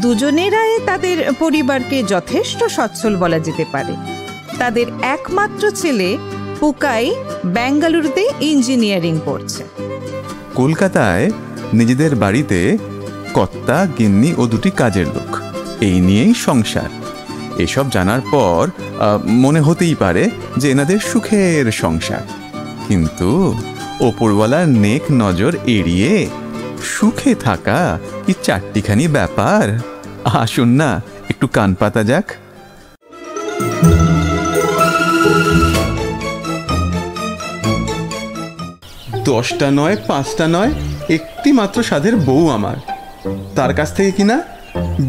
দুজনেরাই তাদের পরিবারকে যথেষ্ট সচ্ছল বলা যেতে পারে। তাদের একমাত্র ছেলে পুকাই বেঙ্গালুরুতে ইঞ্জিনিয়ারিং পড়ছে। কলকাতায় নিজেদের বাড়িতে কর্তা, গিন্নি ও দুটি কাজের লোক, এই নিয়েই সংসার। এসব জানার পর মনে হতেই পারে যে এনাদের সুখের সংসার, কিন্তু ওপরওয়ালার নেক নজর এড়িয়ে সুখে থাকা কি চারটিখানি ব্যাপার? আসুন না একটু কান পাতা যাক। 10টা নয়, 5টা নয়, একটি মাত্র সাধের বউ আমার। তার কাছ থেকে কিনা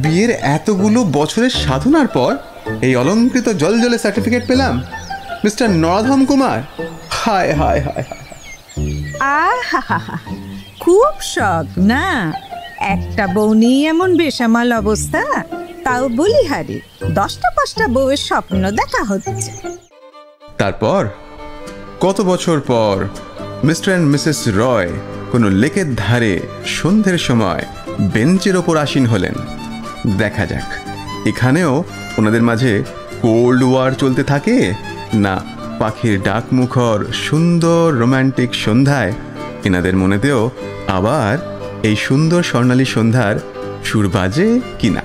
বিয়ের এতগুলো বছরের সাধনার পর এই অলঙ্কৃত জলজলে সার্টিফিকেট পেলাম, মিস্টার নরাধম কুমার। হায় হায় হায় হায়। আহা, খুব শখ না? একটা বউ নিয়ে এমন বেসামাল অবস্থা, তাও বলিহারি 10টা 5টা বউয়ের স্বপ্ন দেখা হচ্ছে। তারপর কত বছর পর মিস্টার অ্যান্ড মিসেস রয় কোনো লেকের ধারে সন্ধ্যের সময় বেঞ্চের ওপর আসীন হলেন। দেখা যাক এখানেও ওনাদের মাঝে কোল্ড ওয়ার চলতে থাকে, না পাখির ডাক মুখর সুন্দর রোম্যান্টিক সন্ধ্যায় এনাদের মনেতেও আবার এই সুন্দর স্বর্ণালী সন্ধ্যার সুর বাজে কিনা।